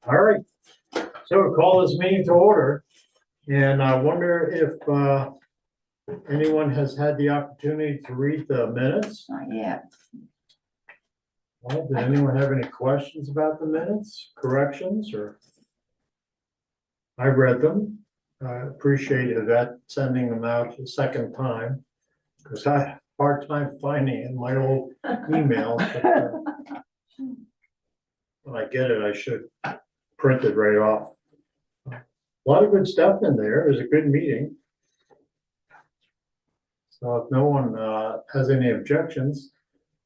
All right, so we'll call this meeting to order, and I wonder if anyone has had the opportunity to read the minutes? Not yet. Well, did anyone have any questions about the minutes, corrections, or? I read them. I appreciate Yvette sending them out a second time, because I had a hard time finding it in my old email. When I get it, I should print it right off. A lot of good stuff in there. It was a good meeting. So if no one has any objections,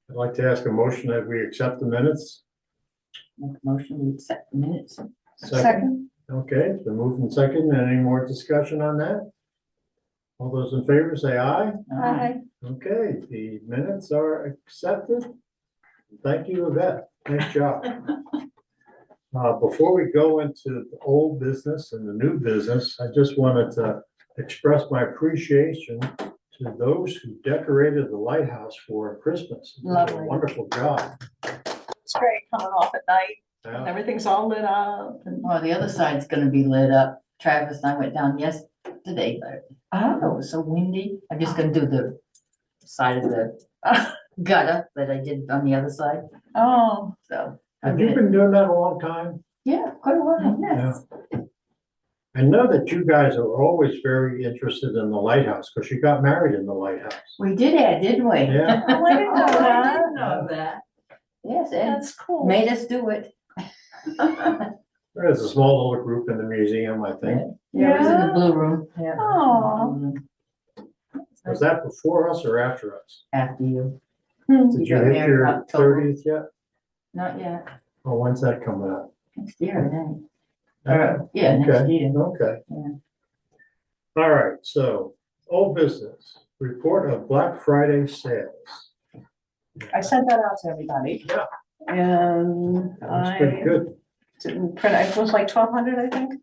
I'd like to ask a motion that we accept the minutes. Make a motion, we accept the minutes. Second. Okay, it's been moved and second. Any more discussion on that? All those in favor say aye. Aye. Okay, the minutes are accepted. Thank you, Yvette. Nice job. Before we go into the old business and the new business, I just wanted to express my appreciation to those who decorated the lighthouse for Christmas. They did a Lovely. wonderful job. It's great coming off at night, and Yeah. everything's all lit up and. Well, the other side's gonna be lit up. Travis and I went down yesterday, but it was so windy. I'm just gonna do the side of the gutter that I did on the other side, Oh, so. I'll Have get you it. been doing that a long time? Yeah, quite a while, yes. I know that you guys are always very interested in the lighthouse because you got married in the lighthouse. We did it, didn't we? Yeah. Oh, I didn't know that. didn't know that. Yes, and that's cool. made us do it. There's a small little group in the museum, I think. Yeah, it was in Yeah. the blue room. Yeah. Aw. Was that before us or after us? After you. Hmm. Did We you got hit married your in October. 30th yet? Not yet. Oh, when's that coming up? Next year, then. Yeah, next Okay, year. okay. Yeah. All right, so old business, report of Black Friday sales. I sent that out to everybody. Yeah. And That's pretty I good. didn't print, it was like 1,200, I think.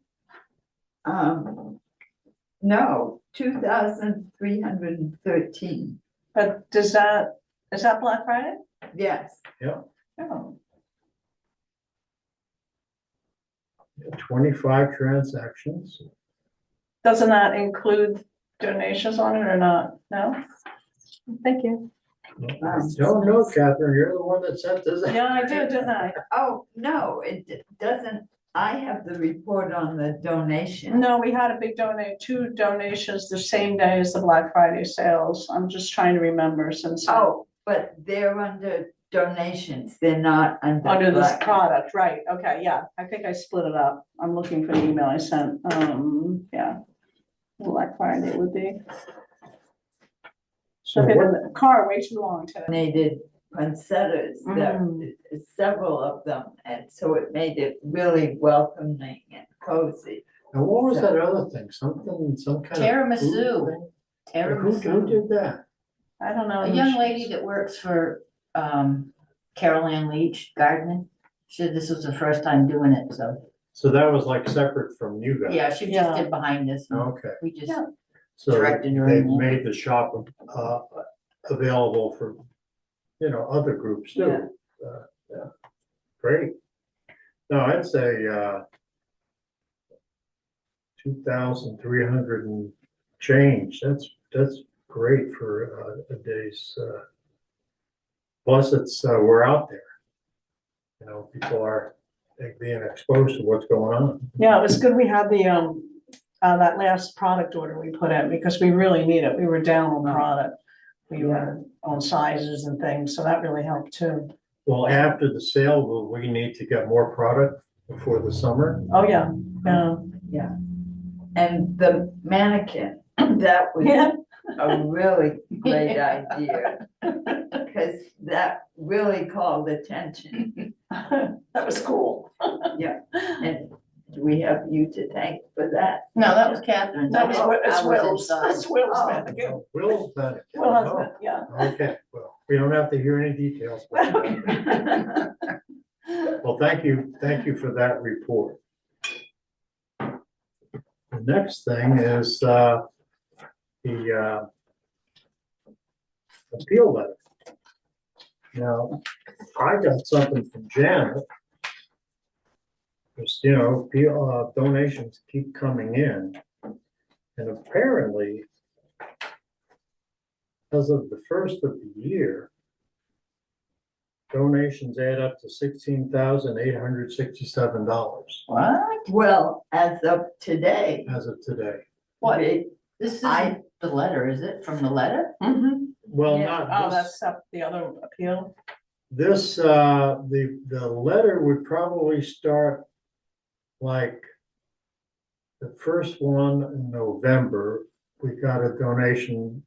No, 2,313, But is that Black Friday? yes. Oh, 25 transactions. doesn't that include donations on it or not? No? Thank you. Don't know, Catherine, you're the one that sent this. Yeah, I did, didn't I? Oh, no, it doesn't, I have the report on the donation. No, we had a big two donations the same day as the Black Friday sales. I'm just trying to remember since. Oh, but they're under donations, they're not under. Under this Black- product, right, okay, yeah, I think I split it up. I'm looking for the email I sent, yeah. Black Friday would be. So I've been what, in the car way too long today. Donated poinsettias, several of them, and so it made it really welcoming and cozy. and what was that other thing? Some kind of. Tiramisu. food thing? Who Tiramisu. did that? I don't know. A young lady that works for Carol Ann Leach Gardening. She said this was her first time doing it, so, So that was like separate from you guys? yeah, she just Yeah. did behind us. and Okay, We just, Yeah. so Directed her they in there. made the shop available for, other groups too. Yeah, great. No, I'd say 2,300 and change. That's great for a day's. Plus, we're out there. People are being exposed to what's going on. Yeah, it was good we had the, that last product order we put in, because we really need it, we were down on product. We were on sizes and things, so that really helped too. Well, after the sale, will we need to get more product before the summer? Oh, yeah, yeah. And the mannequin, that was Yeah. a really great idea, because that really called attention. That was cool. And we have you to thank for that. no, that was Catherine. That was, it's I was Will's, inside. it's Will's Oh. mannequin. Will's done it. Will husband, yeah. Okay, well, we don't have to hear any details. Well, thank you for that report. The next thing is the appeal letter. Now, I got something from Janet Just, donations keep coming in. And apparently, as of the first of the year, donations add up to $16,867 What? Well, as of today, as of today. What? it- This I- isn't the letter, is it? From the letter? Mhm. Well, Yeah. not Oh, this, that's up the other appeal. this, the letter would probably start like the first one in November. We got a donation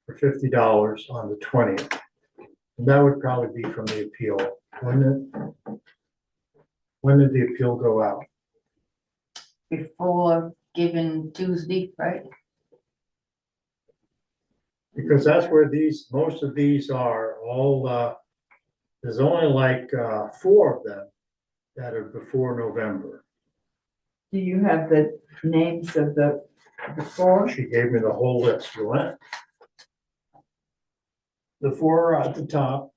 for $50 on the 20th. And that would probably be from the appeal, wouldn't it? When did the appeal go out? Before given Tuesday, right? Because that's where most of these are, all, there's only like, 4 of them that are before November. do you have the names of the four? She gave me the whole list, you want? The 4 are at the top,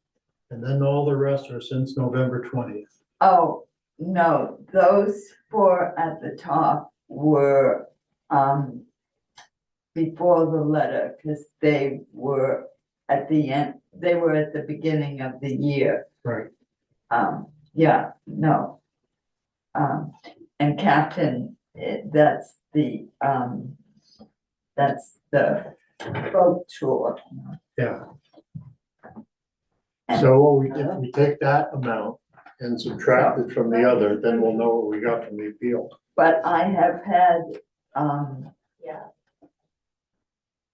and then all the rest are since November 20th. Oh, no, those four at the top were, before the letter, because they were at the end, they were at the beginning of the year. Right. Yeah, no. And Captain, that's the boat tour. Yeah. And- So if we take that amount and subtract it from the other, then we'll know what we got from the appeal. But I have had,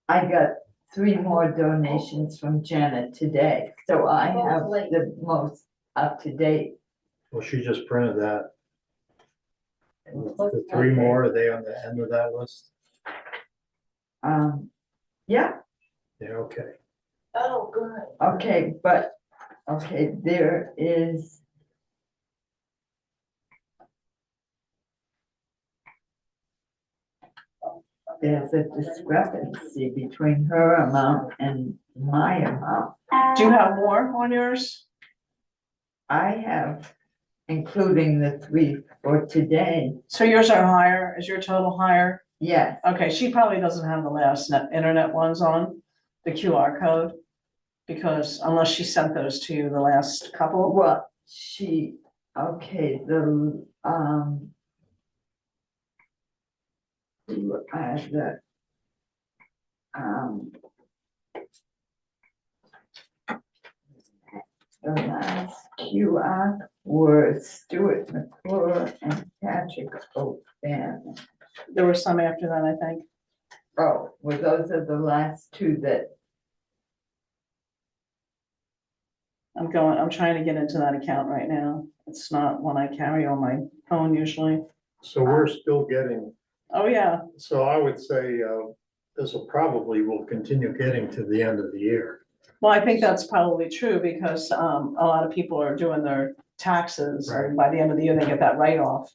I got 3 more donations from Janet today, so I have the most up to date. Well, she just printed that. The 3 more, are they on the end of that list? Yeah, Yeah, okay. Oh, good. okay, but, okay, there is. There's a discrepancy between her amount and my amount. Do you have more on yours? I have, including the 3 for today, So yours are higher, is your total higher? yes. Okay, she probably doesn't have the last internet ones on, the QR code. Because unless she sent those to you, the last couple. Well, okay, the, the, the last QR were Stuart McClure and Patrick O'Bannon. There were some after that, I think. Oh, well, those are the last 2 that, I'm trying to get into that account right now. It's not one I carry on my phone usually. So we're still getting, Oh, yeah. so I would say, this will continue getting to the end of the year. Well, I think that's probably true because, a lot of people are doing their taxes and by the end of the year, they get that write-off.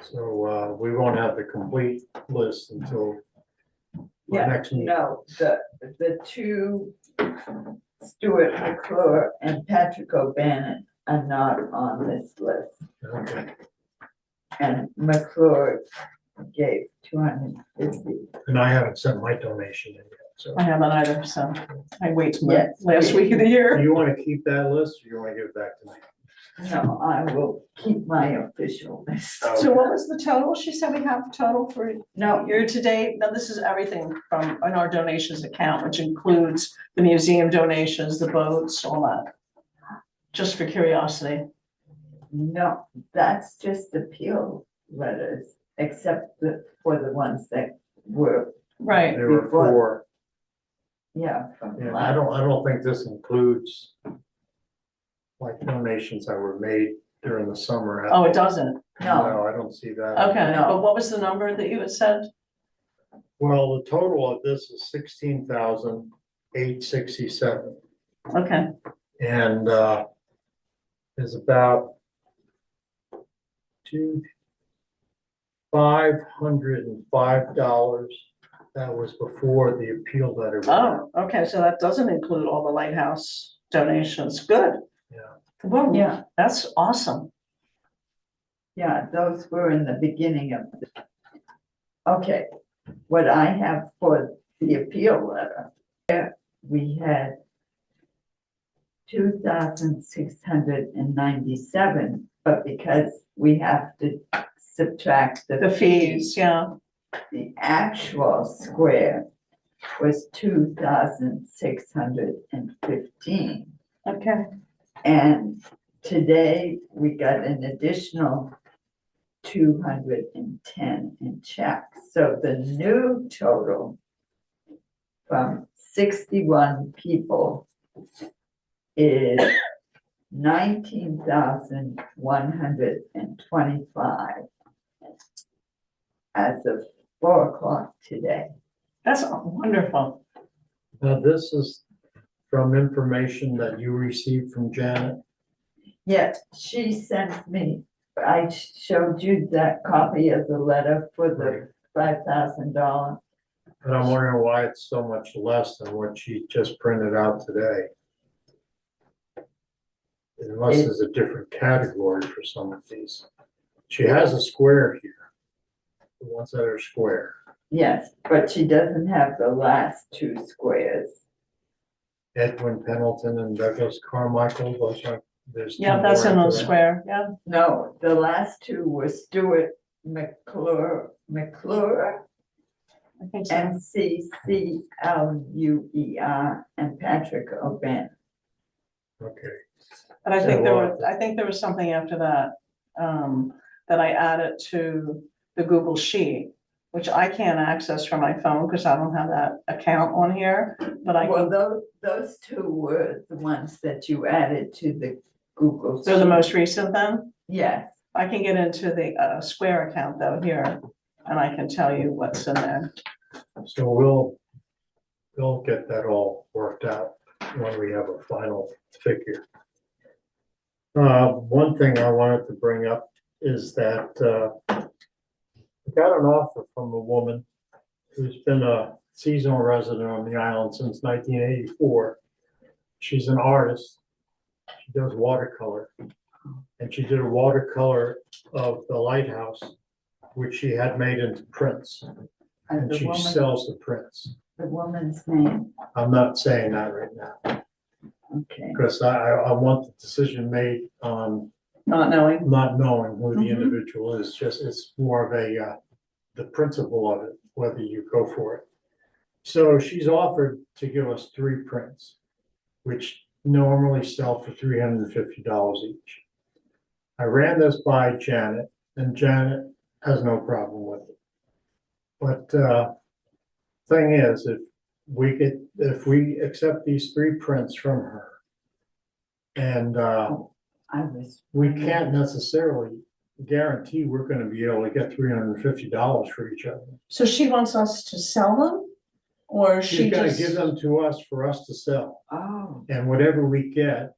So, we won't have the complete list until our yeah, next meeting. no, the 2, Stuart McClure and Patrick O'Bannon are not on this list. Okay. And McClure gave 250. And I haven't sent my donation in yet, so. I haven't either, so I wait till the Yes. last week of the Do year. you want to keep that list or you want to give it back to me? No, I will keep my official list. So what was the total? She said we have total for No, year to date. Now, this is everything from in our donations account, which includes the museum donations, the boats, all that. Just for curiosity. no, that's just appeal letters, except for the ones that were, Right. There were Before. 4. yeah, from Yeah, last. I don't think this includes like donations that were made during the summer. Oh, it doesn't. No, I don't see that. Okay, No. but what was the number that you had said? Well, the total of this is 16,867, Okay, and, is about $505. That was before the appeal letter. went out. oh, okay, so that doesn't include all the Lighthouse donations. Good. Yeah. Well, yeah, that's awesome. Yeah, those were in the beginning of the. Okay, what I have for the appeal letter, we had 2,697, but because we have to subtract The fees, yeah. the actual square was 2,615. Okay. And today we got an additional 210 in checks. So the new total from 61 people is 19,125 as of 4 o'clock today. That's wonderful. Now, this is from information that you received from Janet. Yes, she sent me, I showed you that copy of the letter for the $5,000. And I'm wondering why it's so much less than what she just printed out today. Unless there's a different category for some of these. She has a square here. The ones that are square. Yes, but she doesn't have the last two squares. Edwin Pendleton and Douglas Carmichael, those are, there's. Yeah, two that's more in after the that. square, yeah. No, the last two were Stuart McClure, I think so. MCCLUER, and Patrick O'Bannon. Okay, But I think So, I think there was something after that, that I added to the Google Sheet, which I can't access from my phone because I don't have that account on here, but I Well, can, those two were the ones that you added to the Google. they're the Sheet. most recent then? Yes, I can get into the Square account though here, and I can tell you what's in there. so we'll get that all worked out when we have a final figure. One thing I wanted to bring up is that, I got an offer from a woman who's been a seasonal resident on the island since 1984. She's an artist. She does watercolor. And she did a watercolor of the lighthouse, which she had made into prints. And she sells the prints. the woman's name, I'm not saying that right now, okay. because I want the decision made on Not knowing. not knowing who the Mhm. individual is, just, it's more of a, the principle of it, whether you go for it. So she's offered to give us 3 prints, which normally sell for $350 each. I ran this by Janet, and Janet has no problem with it. But, thing is, if we accept these 3 prints from her, and, I was. we can't necessarily guarantee we're gonna be able to get $350 for each other. So she wants us to sell them? Or she She's gonna just? give them to us for us to sell, Oh, and whatever we get,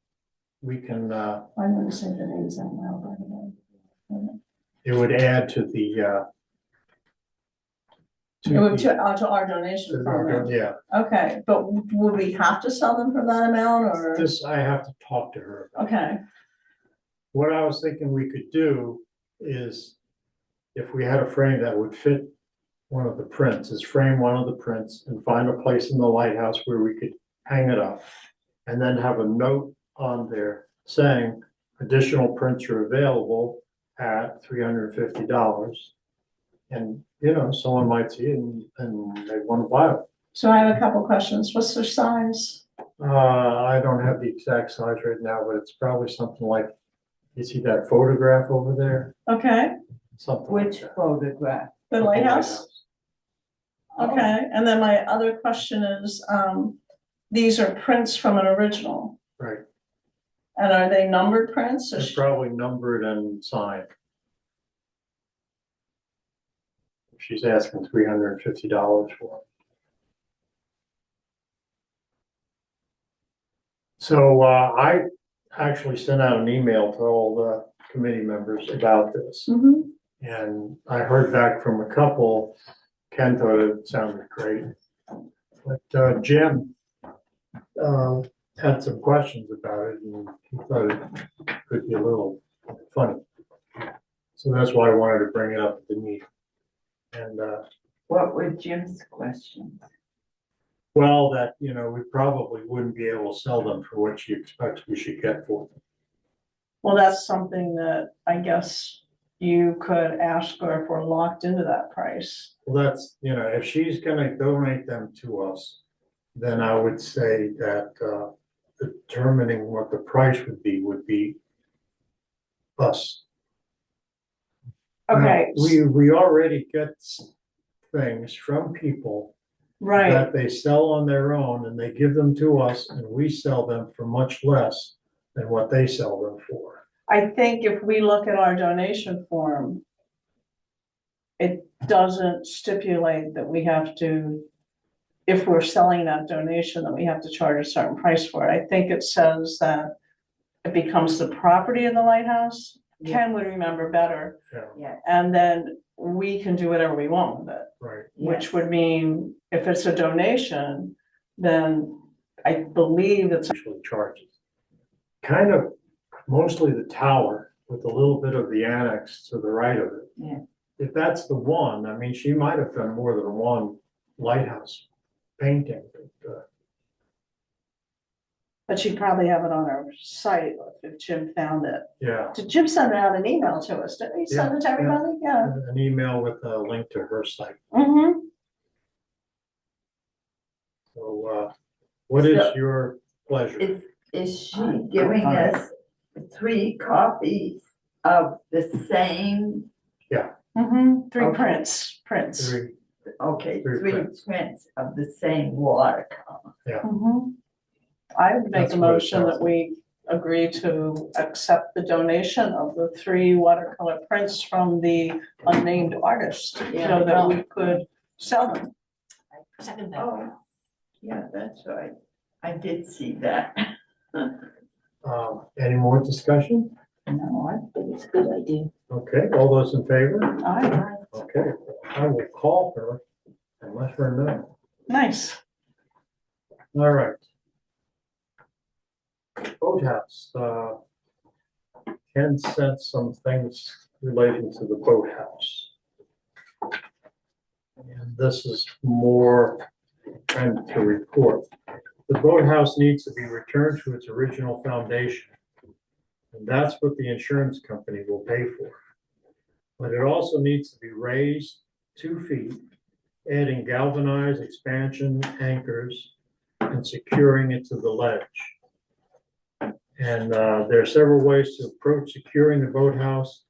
we can, I'm gonna say the names out loud, by the way. it would add to the, It would to our donation from them. yeah, Okay, but would we have to sell them for that amount or? this, I have to talk to her. Okay, What I was thinking we could do is, if we had a frame that would fit one of the prints, is frame one of the prints and find a place in the lighthouse where we could hang it up. And then have a note on there saying additional prints are available at $350. And, you know, someone might see it and they want to buy it. so I have a couple questions. What's their size? I don't have the exact size right now, but it's probably something like, you see that photograph over there? Okay, Something like which that. photograph? the lighthouse? Okay, and then my other question is, these are prints from an original, Right, and are they numbered prints? or it's probably numbered and signed. She's asking $350 for it. So, I actually sent out an email to all the committee members about this. Mhm. And I heard back from a couple. Ken thought it sounded great. But Jim had some questions about it, and he thought it could be a little funny. So that's why I wanted to bring it up at the meeting. And, What were Jim's questions? well, that, we probably wouldn't be able to sell them for what she expects we should get for them. Well, that's something that I guess you could ask her if we're locked into that price. Well, that's, if she's gonna donate them to us, then I would say that, determining what the price would be us. Okay, Now, we already get things from people right. that they sell on their own, and they give them to us, and we sell them for much less than what they sell them for. I think if we look at our donation form, it doesn't stipulate that we have to, if we're selling that donation, that we have to charge a certain price for it. I think it says that it becomes the property of the Lighthouse. Ken would remember better. Yeah, Yeah, And then we can do whatever we want with it, right. which would mean if it's a donation, then I believe it's, Actually charges. Kind of mostly the tower with a little bit of the annex to the right of it. Yeah. If that's the one, I mean, she might have done more than one lighthouse painting, but she'd probably have it on her site if Jim found it. yeah. Did Jim send out an email to us? Didn't he send it to everybody? Yeah. An email with a link to her site. Mm-hmm. So, what is So- your pleasure? is she giving us 3 copies of the same, Mm-hmm. 3 Okay. prints. Three, okay, Three 3 prints. prints of the same watercolor? Mm-hmm. I would make That's a what it motion sounds that we agree to accept the donation of the 3 watercolor prints from the unnamed artist, so Yeah. that we could sell them. Second that. Oh, yeah, that's right. I did see that. Any more discussion? No, I think it's a good idea. Okay, all those in favor? Aye. Okay, I will call her and let her know. Nice. All right. Boathouse, Ken sent some things relating to the boathouse. And this is more kind to report. The boathouse needs to be returned to its original foundation. And that's what the insurance company will pay for. But it also needs to be raised 2 feet, adding galvanized expansion anchors and securing it to the ledge. And there are several ways to approach securing the boathouse.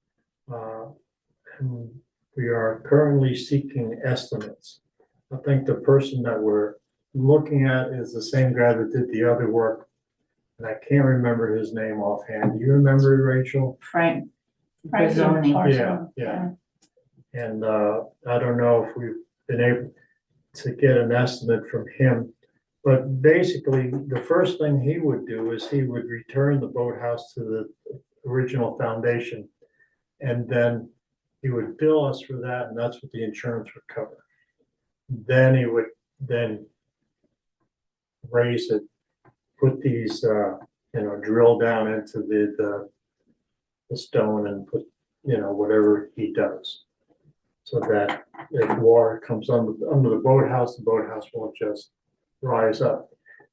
And we are currently seeking estimates. I think the person that we're looking at is the same guy that did the other work. And I can't remember his name offhand. Do you remember it, Rachel? Frank. Frankie Zoning. Parsons. Yeah. And I don't know if we've been able to get an estimate from him. But basically, the first thing he would do is he would return the boathouse to the original foundation. And then he would bill us for that, and that's what the insurance would cover. Then he would raise it, put these, drill down into the stone and put, whatever he does. So that if water comes under the boathouse won't just rise up.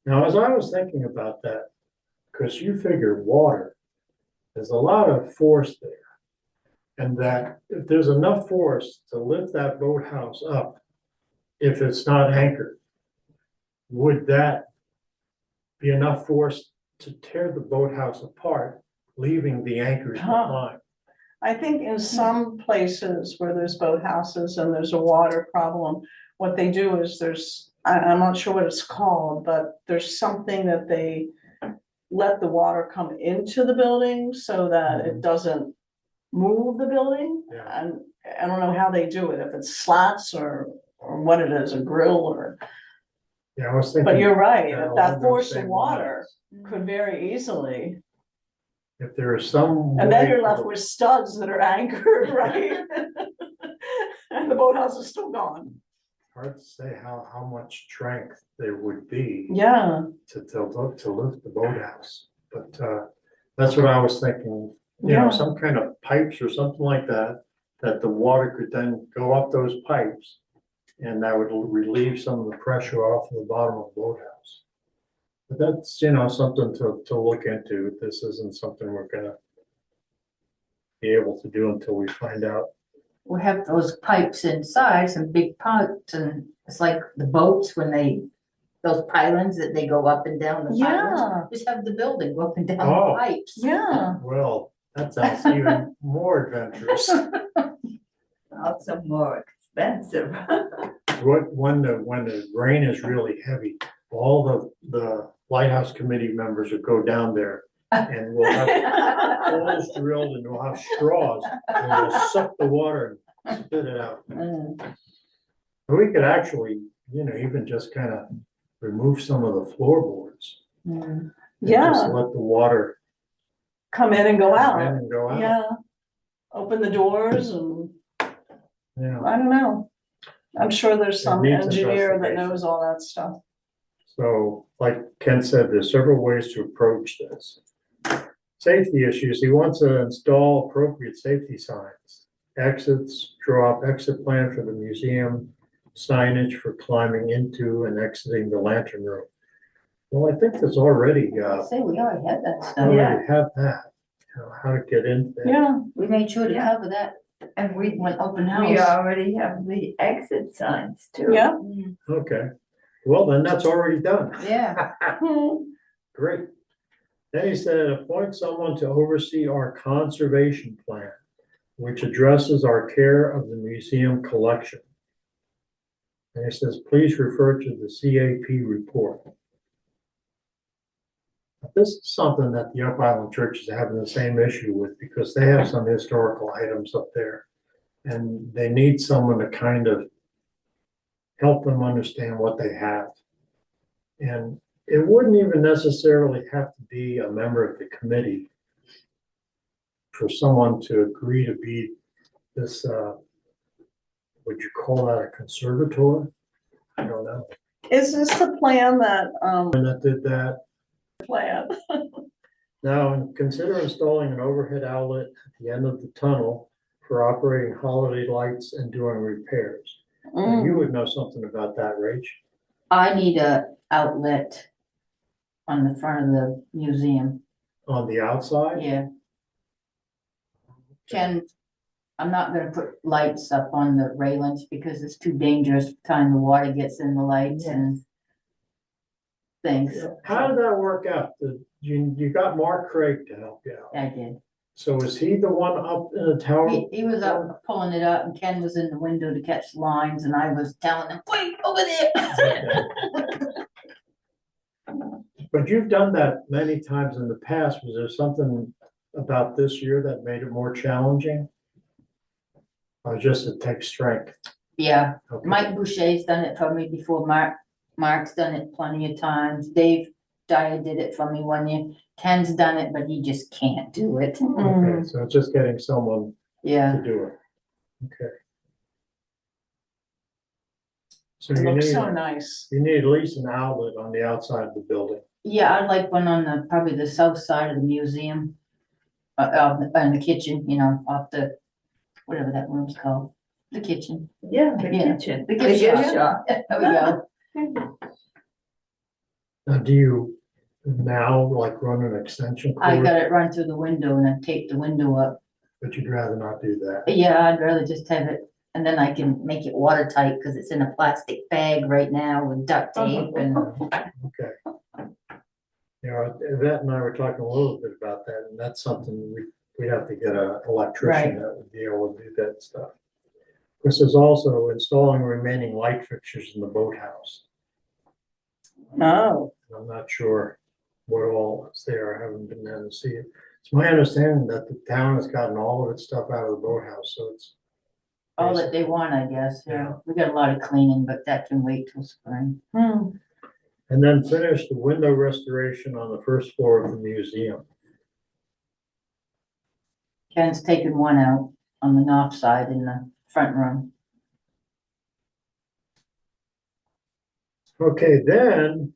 Now, as I was thinking about that, because you figure water, there's a lot of force there. And that if there's enough force to lift that boathouse up, if it's not anchored, would that be enough force to tear the boathouse apart, leaving the anchors behind? I think in some places where there's boathouses and there's a water problem, what they do is I'm not sure what it's called, but there's something that they let the water come into the building so that it doesn't move the building. Yeah. And I don't know how they do it, if it's slats or what it is, a grill or, Yeah, I was thinking. but you're right, along that those force of same water lines. could very easily. If there is some. And then way you're left for- with studs that are anchored, right? And the boathouse is still gone. Hard to say how much strength there would be Yeah, to lift the boathouse. But that's what I was thinking you know, Yeah. some kind of pipes or something like that, that the water could then go up those pipes. And that would relieve some of the pressure off of the bottom of the boathouse. But that's, you know, something to look into. This isn't something we're gonna be able to do until we find out. We have those pipes inside, some big pipes, and it's like the boats when those pylons that they go up and down the pylons. Yeah, Just have the building go up and down Oh. the pipes. yeah. Well, that sounds even more adventurous. Also more expensive. When the rain is really heavy, all the Lighthouse committee members will go down there and we'll have holes drilled and we'll have straws and we'll suck the water and spit it out. Mm. We could actually, you know, even just kind of remove some of the floorboards. Mm. And Yeah. Just let the water Come in and go come in out. and go out. Yeah. Open the doors and Yeah. I don't know. I'm sure there's some needs engineer that investigation. knows all that stuff. So like Ken said, there's several ways to approach this. Safety issues, he wants to install appropriate safety signs, exits, draw up exit plan for the museum, signage for climbing into and exiting the lantern room. Well, I think there's already, Say, we already had that stuff. already have that, you know, how to get into that. Yeah, We made sure to Yeah. cover that And we when open We house. already have the exit signs too. yeah. Mm. Okay, well, then that's already done. Yeah, Great. Then he said, appoint someone to oversee our conservation plan, which addresses our care of the museum collection. And he says, please refer to the CAP report. This is something that the Up Island Church is having the same issue with because they have some historical items up there. And they need someone to kind of help them understand what they have. And it wouldn't even necessarily have to be a member of the committee for someone to agree to be this, would you call that a conservator? I don't know. Is this the plan that, And that did that. plan? Now, consider installing an overhead outlet at the end of the tunnel for operating holiday lights and doing repairs. Now, you would know something about that, Rach, I need a outlet on the front of the museum. on the outside? Yeah. I'm not gonna put lights up on the railings because it's too dangerous time the water gets in the lights and things. How did that work out? You got Mark Craig to help you out. I did. So is he the one up in the tower? He was up pulling it up and Ken was in the window to catch lines and I was telling him, wait, over there. But you've done that many times in the past. Was there something about this year that made it more challenging? Or just it takes strength? Yeah, Okay. Mike Boucher's done it for me before. Mark's done it plenty of times. Dave Dyer did it for me one year. Ken's done it, but he just can't do it. Okay, so it's just getting someone Yeah, to do it. Okay. So It you looks need, so nice. you need at least an outlet on the outside of the building. yeah, I'd like one on the, probably the south side of the museum. In the kitchen, you know, off the, whatever that room's called, the kitchen. Yeah, the Yeah, kitchen. the gift gift shop. There we go. Now, do you now like run an extension I cord? got it run through the window and I taped the window up. But you'd rather not do that. Yeah, I'd rather just have it, and then I can make it watertight, cause it's in a plastic bag right now with duct tape and, Okay. You know, Yvette and I were talking a little bit about that, and that's something we'd have to get an electrician Right. that would be able to do that stuff. This is also installing remaining light fixtures in the boathouse. Oh, I'm not sure what all is there. I haven't been there to see it. It's my understanding that the town has gotten all of its stuff out of the boathouse, so it's. all that they want, I guess, yeah. Yeah. We got a lot of cleaning, but that can wait till spring. And then finish the window restoration on the first floor of the museum. Ken's taken one out on the north side in the front room. Okay, then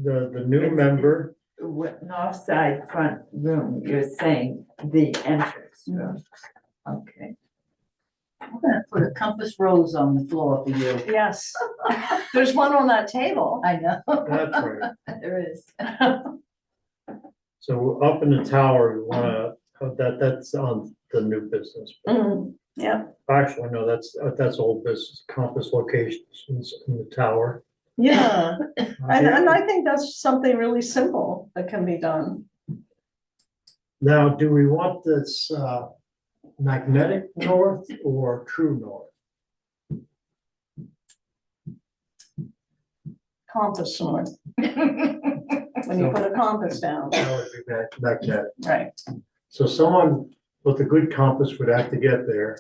the new It's- member, north side front room, you're saying the entrance room. Okay. I'm gonna put a compass rose on the floor for you. Yes. There's one on that table. I know. That's right. There is. So up in the tower, we wanna, that's on the new business. Yeah, Actually, no, that's old business, compass locations in the tower. yeah. And I think that's something really simple that can be done. Now, do we want this magnetic north or true north? Compass north. When you put a compass down, That would be magnetic. right? So someone with a good compass would have to get there,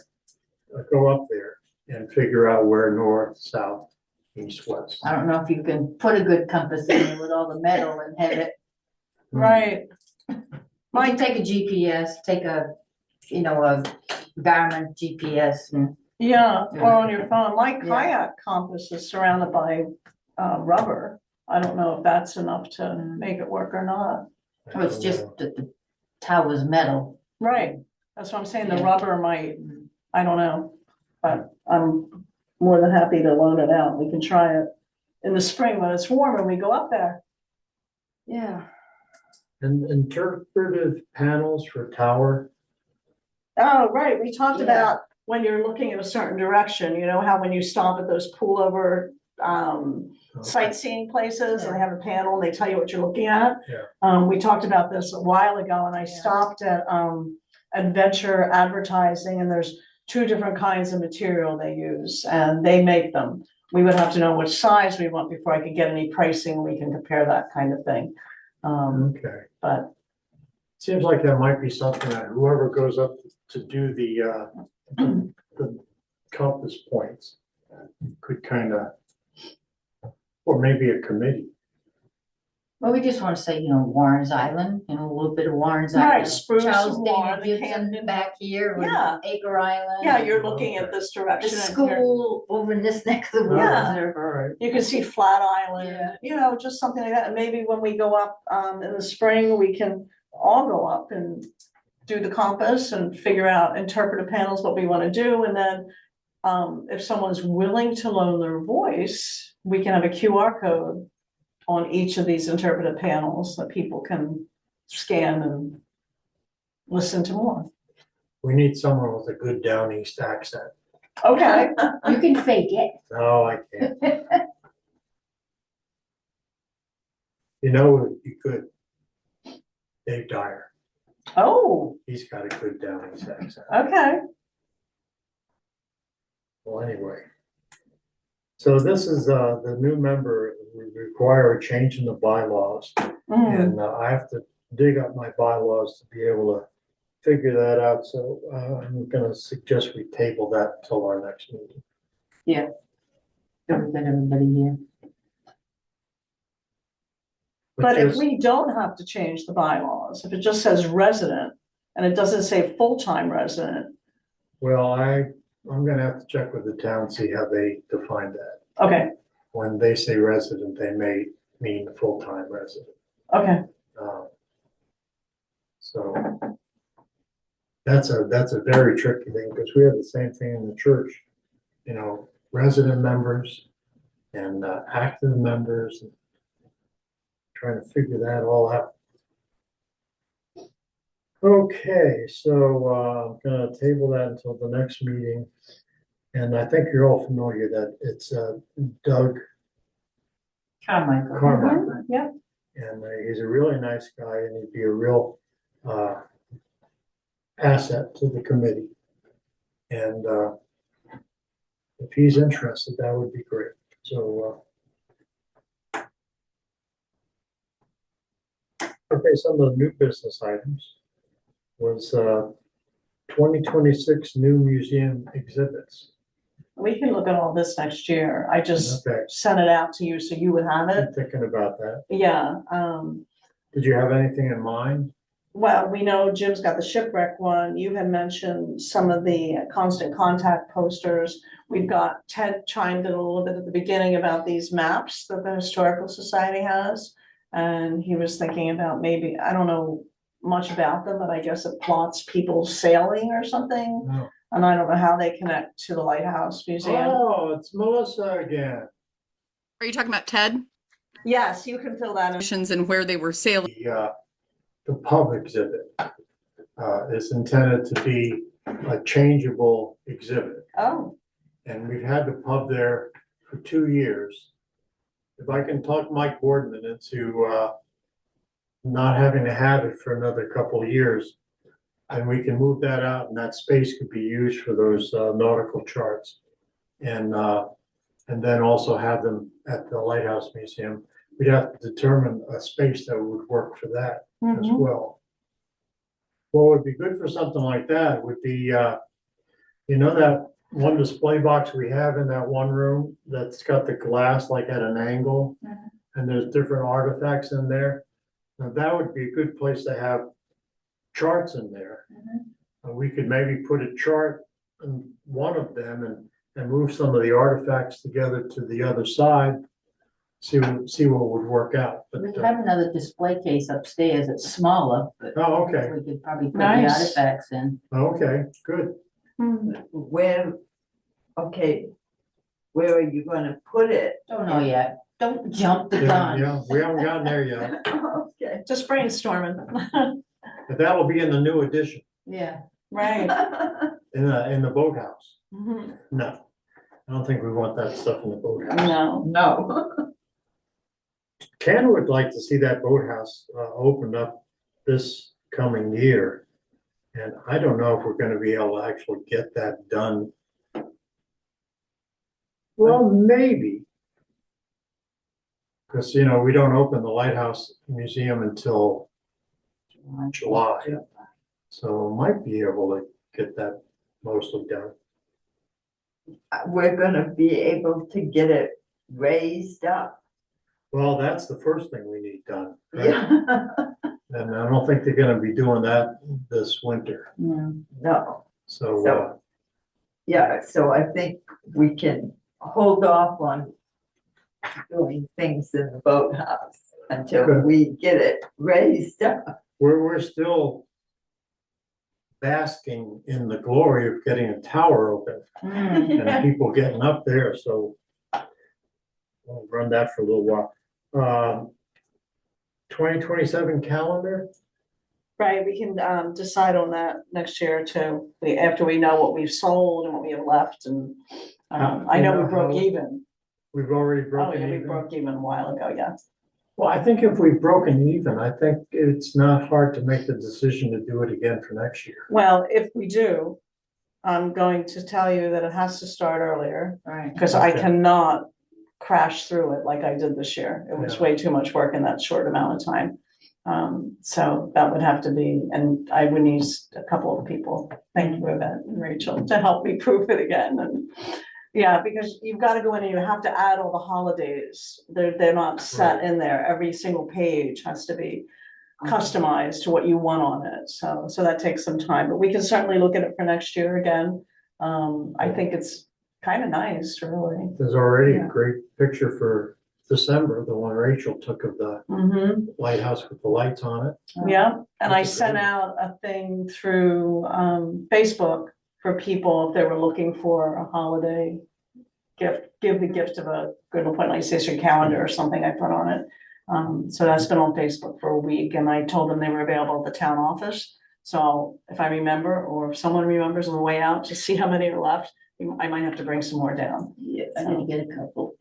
go up there and figure out where north, south, east, west. I don't know if you can put a good compass in there with all the metal and have it. Right. You can take a GPS, take a Garmin GPS and. Yeah, or on your phone. My Yeah. kayak compass is surrounded by rubber. I don't know if that's enough to make it work or not. Well, it's just that the tower's metal. Right, that's what I'm saying. The Yeah. rubber might, I don't know, but I'm more than happy to loan it out. We can try it in the spring when it's warm and we go up there. Yeah. And interpretive panels for tower, Oh, right, we talked Yeah. about when you're looking in a certain direction, you know, how when you stop at those pullover sightseeing places and they have a panel and they tell you what you're looking at. Yeah. We talked about this a while ago and I stopped at Adventure Advertising and there's two different kinds of material they use and they make them. We would have to know which size we want before I could get any pricing. We can compare that kind of thing. okay. But Seems like that might be something that whoever goes up to do the compass points could kind of, or maybe a committee. Well, we just want to say, Warren's Island, a little bit of Warren's Right, Island. Spruce Charles and David Warren, the Gibson Camden. back here. Yeah. Acre Island. yeah, you're looking at this The direction. and you're- school over in this neck of the woods. Yeah. All right. You can see Flat Island, Yeah. just something like that. And maybe when we go up in the spring, we can all go up and do the compass and figure out interpretive panels, what we want to do. And then if someone's willing to loan their voice, we can have a QR code on each of these interpretive panels that people can scan and listen to more. We need someone with a good down east accent. Okay. You can fake it. No, I can't. You know, it would be good. Dave Dyer. Oh, He's got a good down east accent. okay. Well, anyway. So this is the new member, we require a change in the bylaws. Mhm. And I have to dig up my bylaws to be able to figure that out. So I'm gonna suggest we table that till our next meeting. Don't let everybody here. But if just- we don't have to change the bylaws, if it just says resident and it doesn't say full-time resident, Well, I'm gonna have to check with the town, see how they define that. okay, When they say resident, they may mean full-time resident. okay, So that's a very tricky thing, because we have the same thing in the church, resident members and active members. And trying to figure that all out. Okay, so I'm gonna table that until the next meeting. And I think you're all familiar that it's Doug Carmichael. Carmichael. yeah, And he's a really nice guy and he'd be a real asset to the committee. And if he's interested, that would be great. So, okay, some of the new business items was 2026 new museum exhibits. we can look at all this next year. I just Okay, sent it out to you so you would have it. I'm thinking about that. Yeah, Did you have anything in mind? well, we know Jim's got the shipwreck one. You had mentioned some of the constant contact posters. We've got Ted chimed in a little bit at the beginning about these maps that the Historical Society has. And he was thinking about maybe, I don't know much about them, but I guess it plots people sailing or something. No. And I don't know how they connect to the Lighthouse Museum. Oh, it's Melissa again. Are you talking about TED? Yes, you can fill that in. Missions and where they were sailing. The pub exhibit is intended to be a changeable exhibit. Oh, And we've had the pub there for 2 years. If I can talk Mike Boardman into not having to have it for another couple of years, then we can move that out and that space could be used for those nautical charts. And then also have them at the Lighthouse Museum. We'd have to determine a space that would work for that as mhm. well. What would be good for something like that would be, you know, that one display box we have in that one room that's got the glass like at an angle, Mhm. and there's different artifacts in there. Now that would be a good place to have charts in there. Mhm. And we could maybe put a chart in one of them and move some of the artifacts together to the other side. See what would work out. But, We have another display case upstairs. It's smaller, but oh, okay, we could probably put the Nice. artifacts in. okay, good. Hmm. Where, okay, where are you gonna put it? Don't know yet. Don't jump the Yeah, gun. yeah, we haven't gotten there yet, Okay. Just brainstorming. but that'll be in the new edition, Yeah. Right. in the boathouse. Mhm. No, I don't think we want that stuff in the boathouse. No, No. Ken would like to see that boathouse opened up this coming year. And I don't know if we're gonna be able to actually get that done. Well, maybe. Because, you know, we don't open the Lighthouse Museum until July. So might be able to get that mostly done. We're gonna be able to get it raised up. Well, that's the first thing we need done, right? Yeah. And I don't think they're gonna be doing that this winter. Yeah. No, So, So- yeah, so I think we can hold off on doing things in the boathouse until Okay. we get it raised up. we're still basking in the glory of getting a tower open Mm. and people getting up there, so we'll run that for a little while. 2027 calendar, right, we can decide on that next year too, after we know what we've sold and what we have left and. I know we broke even. we've already Oh, broken yeah, we even. broke even a while ago, yeah. Well, I think if we've broken even, I think it's not hard to make the decision to do it again for next year. Well, if we do, I'm going to tell you that it has to start earlier, Right. because I Okay. cannot crash through it like I did this year. It was Yeah. way too much work in that short amount of time. So that would have to be, and I would need a couple of people, thank you, Yvette and Rachel, to help me proof it again. And yeah, because you've got to go in and you have to add all the holidays. They're not set in there. Every single page has to be customized to what you want on it. So that takes some time, but we can certainly look at it for next year again. I think it's kind of nice, really. There's already a Yeah. great picture for December, the one Rachel took of the Mm-hmm. lighthouse with the lights on it. Yeah, and I That's a sent good one. out a thing through Facebook for people if they were looking for a holiday gift, give the gift of a good appointment, like say your calendar or something I put on it. So that's been on Facebook for a week and I told them they were available at the town office. So if I remember, or if someone remembers on the way out, to see how many are left, I might have to bring some more down. Yes, I need to get a couple.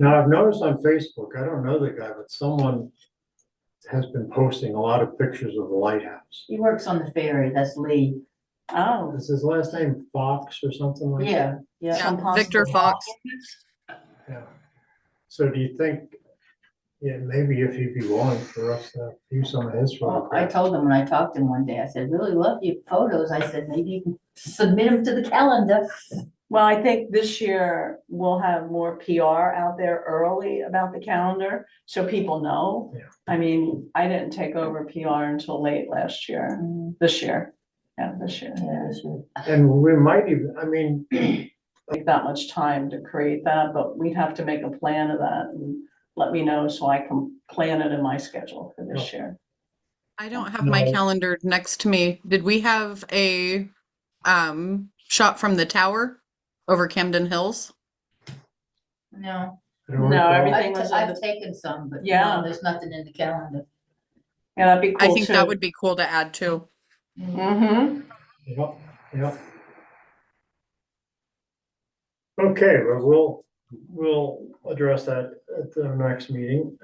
Now, I've noticed on Facebook, I don't know the guy, but someone has been posting a lot of pictures of the lighthouse. He works on the ferry. That's Lee. Oh, Is his last name Fox or something like that? Yeah, yeah. Some Yeah, Victor possible- Fox. Yeah. So do you think, yeah, maybe if he'd be willing for us to view some of his Well, I photographs? told him when I talked to him one day, I said, really love your photos. I said, maybe you can submit them to the calendar. well, I think this year we'll have more PR out there early about the calendar, so people know. Yeah. I mean, I didn't take over PR until late last year, this year, yeah, this year. Yeah, sure. And we might even, I mean, Take that much time to create that, but we'd have to make a plan of that and let me know so I can plan it in my schedule for this year. I don't have my No. calendar next to me. Did we have a shot from the tower over Camden Hills? No, I don't No, recall. everything was in I've the, taken some, but Yeah. no, there's nothing in the calendar. yeah, that'd be I cool think too. that would be cool to add too. Mm-hmm. Yep, yep. Okay, well, we'll address that at the next meeting.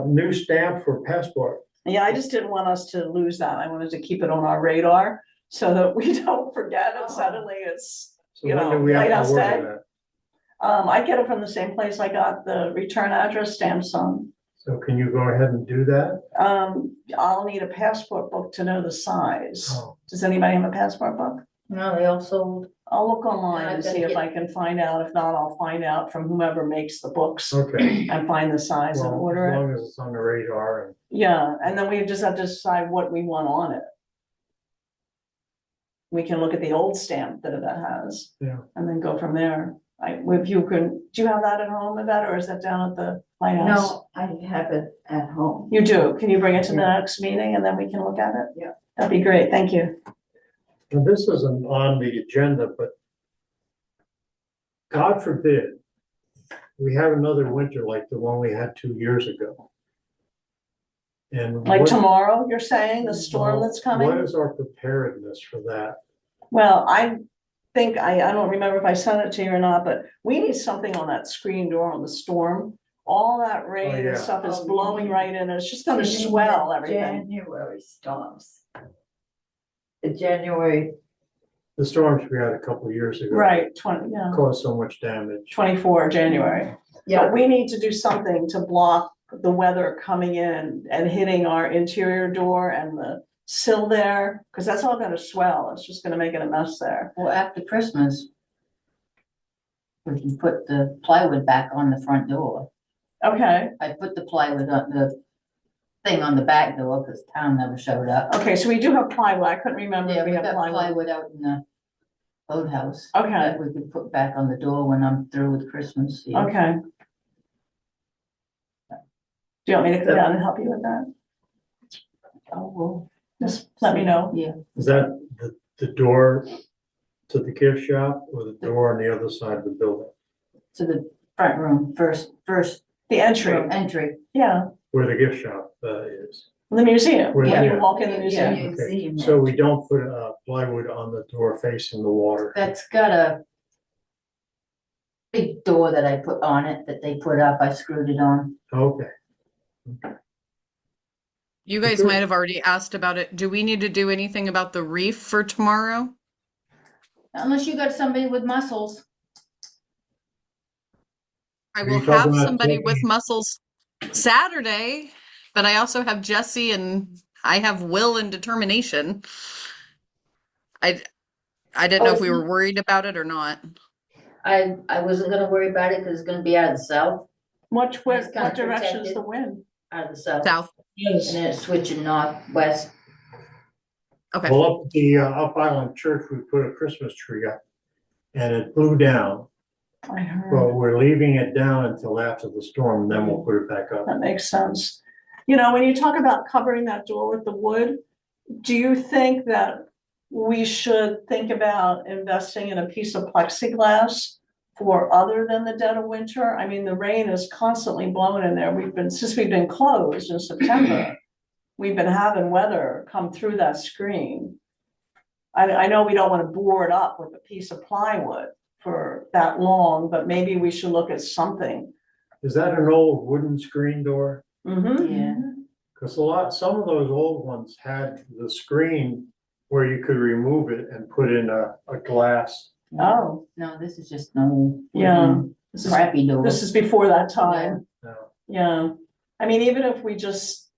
New stamp for passport. Yeah, I just didn't want us to lose that. I wanted to keep it on our radar so that we don't forget and suddenly it's, So you when do know, we have Lighthouse to work Day. on that? I get it from the same place I got the return address stamps on. So can you go ahead and do that? I'll need a passport book to know the size. Oh. Does anybody have a passport book? No, they all sold. I'll look online and I've gotta see if get- I can find out. If not, I'll find out from whomever makes the books Okay, and find the size and well, order as it. long as it's on the radar and, Yeah, and then we just have to decide what we want on it. We can look at the old stamp that Yvette has. Yeah. And then go from there. If you can, do you have that at home, Yvette, or is that down at the Lighthouse? No, I have it at home. You do. Can you bring it to the Yeah. next meeting and then we can look at it? Yeah. That'd be great. Thank you. and this isn't on the agenda, but God forbid, we have another winter like the one we had 2 years ago. And Like what- tomorrow, you're saying, the storm that's What coming? is our preparedness for that? Well, I think, I don't remember if I sent it to you or not, but we need something on that screen door on the storm. All that rain yeah. and stuff is Oh, blowing yeah. right in, and it's just gonna You mean swell the everything. January storms. The January, The storms we had a couple of years ago. Right, 20, yeah, Caused so much damage. 24 January. yeah, But we need to do something to block the weather coming in and hitting our interior door and the sill there, because that's all gonna swell. It's just gonna make it a mess there. Well, after Christmas, we can put the plywood back on the front door. Okay, I put the plywood on the thing on the back door because town never showed up. okay, so we do have plywood. I couldn't remember Yeah, if we we had got plywood. plywood out in the boathouse. Okay. That we could put back on the door when I'm through with Christmas. yeah. Okay. Do you want me to come down and help you with that? Oh, well, Just let me know. yeah, Is that the door to the gift shop or the door on the other side of the building? to the front room, first The entry, room entry. yeah, Where the gift shop is? the museum, Where- when you yeah. walk in the Yeah. museum. museum. So we don't put plywood on the door facing the water. That's got a big door that I put on it that they put up. I screwed it on. Okay, You guys Sure. might have already asked about it. Do we need to do anything about the reef for tomorrow? Unless you got somebody with muscles. I Are will you talking have about somebody with taking- muscles Saturday, but I also have Jesse and I have will and determination. I didn't know if we were worried about it or not. I wasn't gonna worry about it because it's gonna be out of the south, What It's kinda direction is protected. the wind? out of the south. South. And then it's switching northwest. Okay. well, up at the Up Island Church, we put a Christmas tree up and it blew down, I heard, but we're leaving it down until after the storm, and then we'll put it back up. that makes sense. You know, when you talk about covering that door with the wood, do you think that we should think about investing in a piece of plexiglass for other than the dead of winter? I mean, the rain is constantly blowing in there. Since we've been closed in September, we've been having weather come through that screen. I know we don't want to bore it up with a piece of plywood for that long, but maybe we should look at something. Is that an old wooden screen door? Mm-hmm. Yeah. Because some of those old ones had the screen where you could remove it and put in a glass. Oh, No, this is just no. Yeah. this is, Crappy door. this is before that time. No. Yeah. I mean, even if we just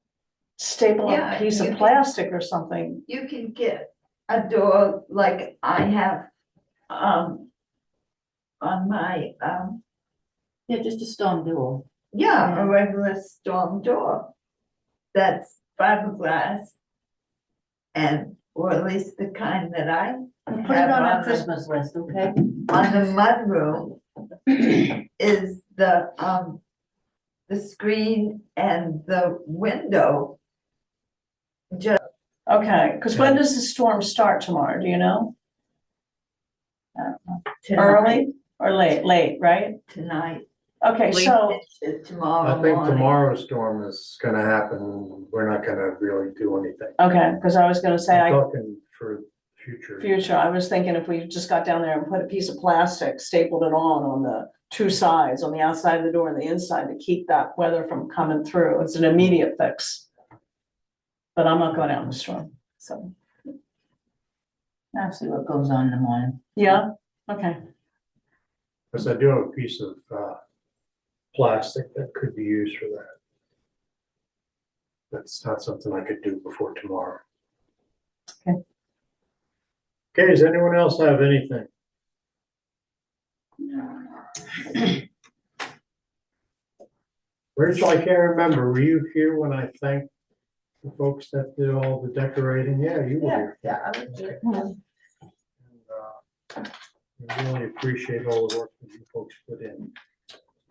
staple Yeah, a piece you of can- plastic or something. You can get a door like I have, on my, Yeah, just a stone door. yeah, a regular storm door. That's fiberglass. And, or at least the kind that I Put it have on our the- Christmas list, okay? On the mudroom is the, the screen and the window. Okay, because when does the storm start tomorrow, do you know? Tonight, Early or late? Late, right? Tonight, Okay, Late. so, tomorrow I think morning. tomorrow's storm is gonna happen. We're not gonna really do anything. okay, because I was gonna say, I'm I, talking for future. future, I was thinking if we just got down there and put a piece of plastic, stapled it on the two sides, on the outside of the door and the inside to keep that weather from coming through. It's an immediate fix. But I'm not going out in the storm, so, I'll see what goes on in the morning. yeah, okay. Because I do have a piece of plastic that could be used for that. That's not something I could do before tomorrow. Okay. Okay, does anyone else have anything? Rachel, I can't remember. Were you here when I thanked the folks that did all the decorating? Yeah, you were here. Yeah, I was there. And, I really appreciate all the work that you folks put in.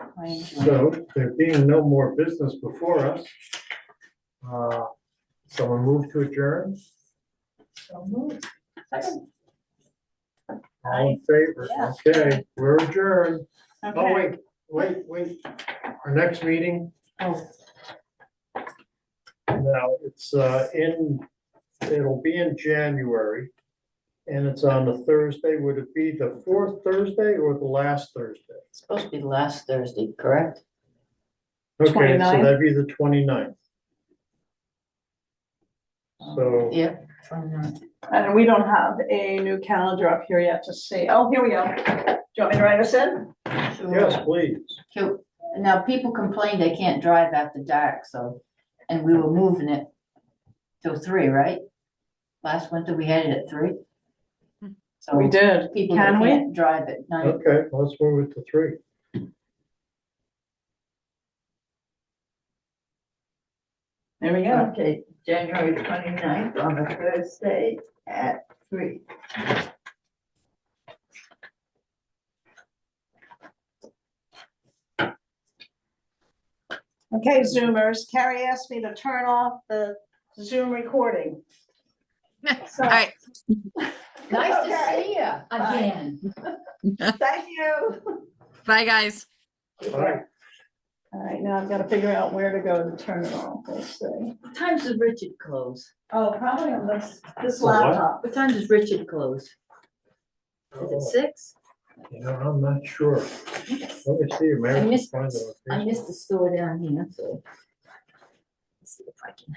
I enjoy it. So, there being no more business before us, someone move to adjourn? So moved. Second. All in favor? Yeah. Okay, we're adjourned. Oh, Okay, wait. Our next meeting, Oh, now, it's it'll be in January. And it's on the Thursday. Would it be the fourth Thursday or the last Thursday? it's supposed to be last Thursday, correct? Okay, so 29th? that'd be the 29th. So, Yeah. 29. and we don't have a new calendar up here yet to see. Oh, here we go. Do you want me to write this in? yes, please. So, now people complain they can't drive after dark, so, and we were moving it till 3, right? Last winter we had it at 3. So We did. people that Can we? can't drive at night. Okay, let's move it to 3. There we go. Okay, January 29th on a Thursday at 3. Okay, Zoomers, Carrie asked me to turn off the Zoom recording. So, All right. Nice to Okay. see you again. Thank you. Bye, guys. All right. all right, now I've got to figure out where to go to turn it off. Let's see. What time does Richard close? Oh, probably on this what? laptop. What time does Richard close? Is it 6? You know, I'm not sure. Let me see, maybe I I can missed, find it on I Facebook. missed the store down here, so. Let's see if I can.